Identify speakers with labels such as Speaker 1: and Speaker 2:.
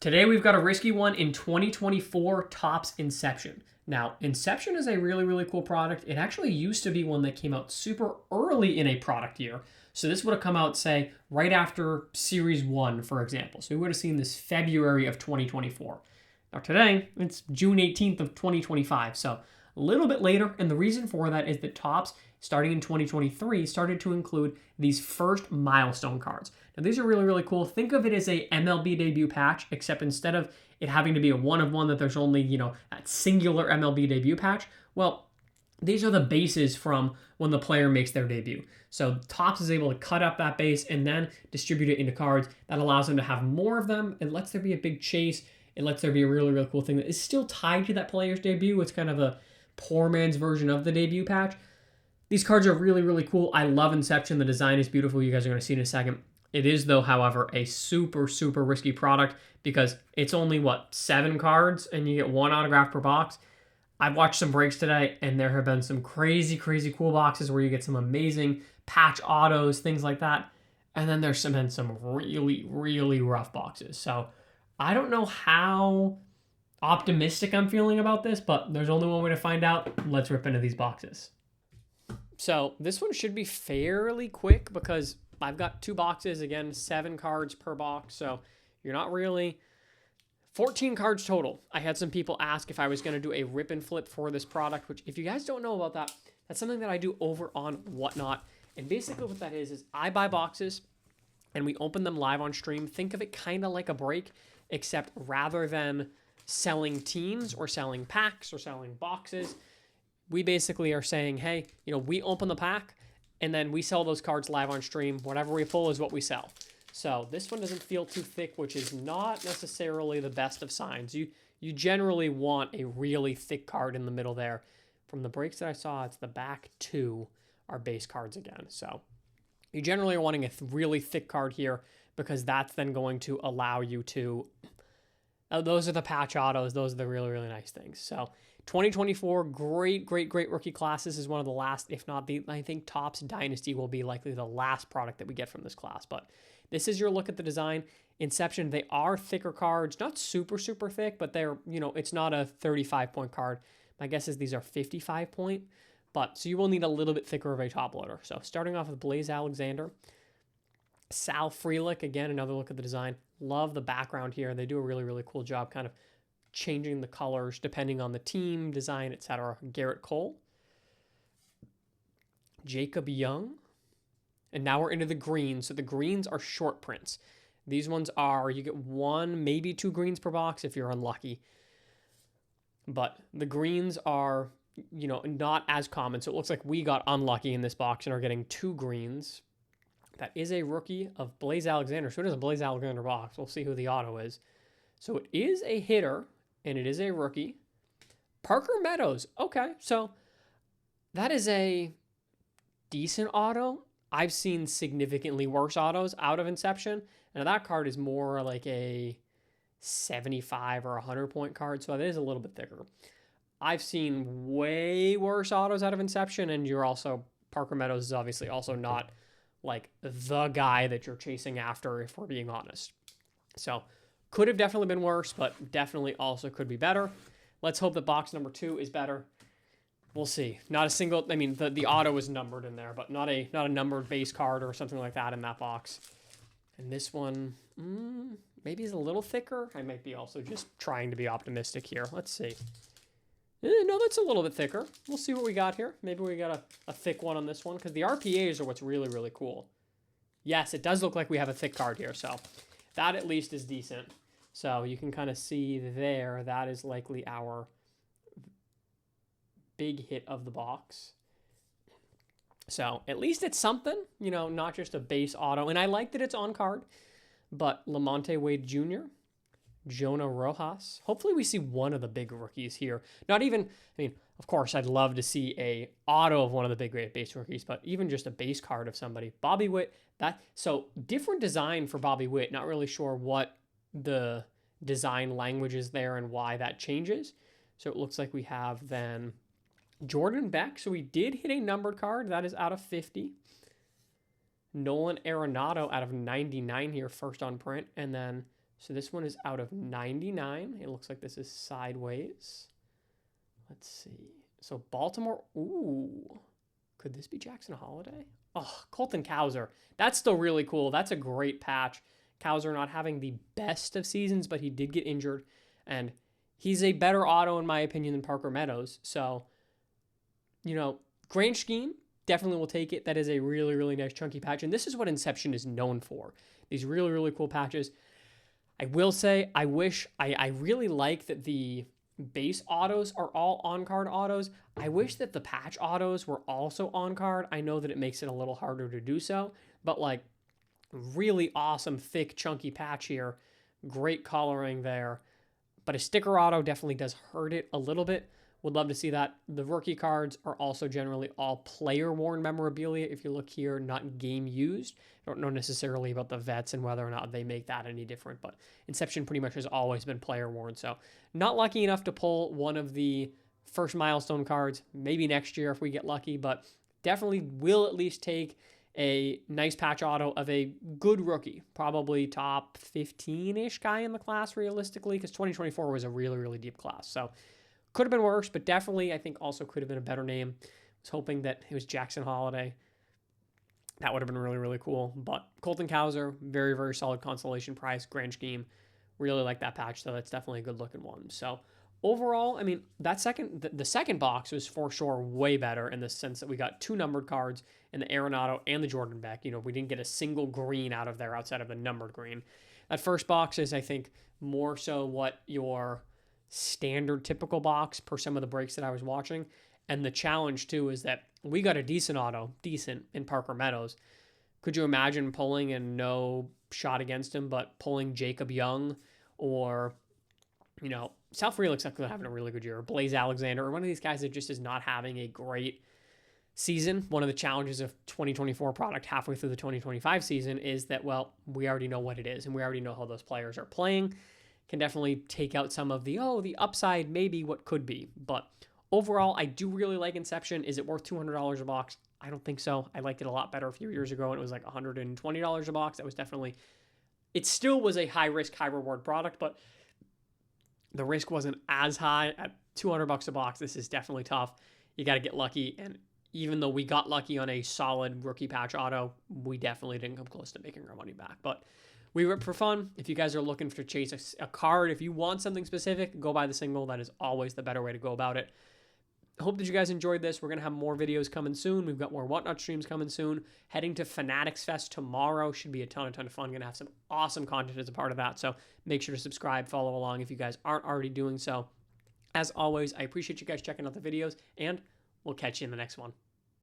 Speaker 1: Today we've got a risky one in 2024 Topps Inception. Now, Inception is a really, really cool product. It actually used to be one that came out super early in a product year. So this would have come out, say, right after Series 1, for example. So we would have seen this February of 2024. Now today, it's June 18th of 2025. So a little bit later, and the reason for that is that Topps, starting in 2023, started to include these first milestone cards. Now these are really, really cool. Think of it as a MLB debut patch, except instead of it having to be a one-of-one that there's only, that singular MLB debut patch, well, these are the bases from when the player makes their debut. So Topps is able to cut up that base and then distribute it into cards. That allows them to have more of them. It lets there be a big chase. It lets there be a really, really cool thing that is still tied to that player's debut. It's kind of a poor man's version of the debut patch. These cards are really, really cool. I love Inception. The design is beautiful. You guys are going to see in a second. It is, though, however, a super, super risky product because it's only, 7 cards and you get 1 autograph per box. I've watched some breaks today, and there have been some crazy, crazy cool boxes where you get some amazing patch autos, things like that. And then there's been some really, really rough boxes. So I don't know how optimistic I'm feeling about this, but there's only one way to find out. Let's rip into these boxes. So this one should be fairly quick because I've got 2 boxes, again, 7 cards per box. So you're not really 14 cards total. I had some people ask if I was going to do a rip and flip for this product, which if you guys don't know about that, that's something that I do over on Whatnot. And basically what that is I buy boxes and we open them live on stream. Think of it kind of like a break, except rather than selling teams or selling packs or selling boxes, we basically are saying, hey, we open the pack and then we sell those cards live on stream. Whatever we pull is what we sell. So this one doesn't feel too thick, which is not necessarily the best of signs. You generally want a really thick card in the middle there. From the breaks that I saw, it's the back 2 are base cards again. So you generally are wanting a really thick card here because that's then going to allow you to, those are the patch autos. Those are the really, really nice things. So 2024, great rookie class. This is one of the last, if not the, I think Topps Dynasty will be likely the last product that we get from this class. But this is your look at the design. Inception, they are thicker cards, not super, super thick, but they're, it's not a 35-point card. My guess is these are 55-point, but so you will need a little bit thicker of a top loader. So starting off with Blaze Alexander, Sal Frelick, again, another look at the design. Love the background here. They do a really, really cool job kind of changing the colors depending on the team, design, etc. Garrett Cole, Jacob Young, and now we're into the greens. So the greens are short prints. These ones are, you get 1, maybe 2 greens per box if you're unlucky. But the greens are, not as common. So it looks like we got unlucky in this box and are getting 2 greens. That is a rookie of Blaze Alexander. So it is a Blaze Alexander box. We'll see who the auto is. So it is a hitter, and it is a rookie. Parker Meadows. Okay, so that is a decent auto. I've seen significantly worse autos out of Inception, and that card is more like a 75 or 100-point card, so it is a little bit thicker. I've seen way worse autos out of Inception, and Parker Meadows is obviously also not like the guy that you're chasing after, if we're being honest. So could have definitely been worse, but definitely also could be better. Let's hope that box number 2 is better. We'll see. Not a single, the auto is numbered in there, but not a numbered base card or something like that in that box. And this one, maybe is a little thicker. I might be also just trying to be optimistic here. Let's see. No, that's a little bit thicker. We'll see what we got here. Maybe we got a thick one on this one, because the RPAs are what's really, really cool. Yes, it does look like we have a thick card here, so that at least is decent. So you can kind of see there, that is likely our big hit of the box. So at least it's something, not just a base auto. And I like that it's on card, but Lamonte Wade Jr., Jonah Rojas. Hopefully we see one of the big rookies here. Not even, of course, I'd love to see a auto of one of the big great base rookies, but even just a base card of somebody. Bobby Witt, so different design for Bobby Witt. Not really sure what the design language is there and why that changes. So it looks like we have then Jordan Beck. So we did hit a numbered card. That is out of 50. Nolan Arenado out of 99 here, first on print. And then So this one is out of 99. It looks like this is sideways. Let's see. So Baltimore. Ooh. Could this be Jackson Holiday? Oh, Colton Cowser. That's still really cool. That's a great patch. Cowser not having the best of seasons, but he did get injured. And he's a better auto, in my opinion, than Parker Meadows. So, Grange Scheme, definitely will take it. That is a really, really nice chunky patch. And this is what Inception is known for. These really, really cool patches. I will say, I really like that the base autos are all on-card autos. I wish that the patch autos were also on-card. I know that it makes it a little harder to do so, but like really awesome, thick, chunky patch here. Great coloring there. But a sticker auto definitely does hurt it a little bit. Would love to see that. The rookie cards are also generally all player-worn memorabilia. If you look here, not game-used. I don't know necessarily about the vets and whether or not they make that any different, but Inception pretty much has always been player-worn. So not lucky enough to pull one of the first milestone cards. Maybe next year if we get lucky, but definitely will at least take a nice patch auto of a good rookie. Probably top 15-ish guy in the class realistically, because 2024 was a really, really deep class. So could have been worse, but definitely I think also could have been a better name. I was hoping that it was Jackson Holiday. That would have been really, really cool. But Colton Cowser, very, very solid consolation prize, Grand Scheme. Really like that patch, though. That's definitely a good looking one. So overall, I mean, the second box was for sure way better in the sense that we got 2 numbered cards in the Arenado and the Jordan Beck. We didn't get a single green out of there outside of the numbered green. That first box is, I think, more so what your standard typical box per some of the breaks that I was watching. And the challenge too is that we got a decent auto, in Parker Meadows. Could you imagine pulling and no shot against him, but pulling Jacob Young or, Sal Frelick's actually having a really good year, or Blaze Alexander, or one of these guys that just is not having a great season. One of the challenges of 2024 product halfway through the 2025 season is that, well, we already know what it is and we already know how those players are playing. Can definitely take out some of the upside, maybe what could be. But overall, I do really like Inception. Is it worth $200 a box? I don't think so. I liked it a lot better a few years ago, and it was like $120 a box. That was definitely, it still was a high risk, high reward product, but the risk wasn't as high. At $200 a box, this is definitely tough. You got to get lucky, and even though we got lucky on a solid rookie patch auto, we definitely didn't come close to making our money back. But we rip for fun. If you guys are looking to chase a card, if you want something specific, go buy the single. That is always the better way to go about it. I hope that you guys enjoyed this. We're going to have more videos coming soon. We've got more Whatnot streams coming soon. Heading to Fanatics Fest tomorrow. Should be a ton of fun. Going to have some awesome content as a part of that. So make sure to subscribe, follow along if you guys aren't already doing so. As always, I appreciate you guys checking out the videos, and we'll catch you in the next one.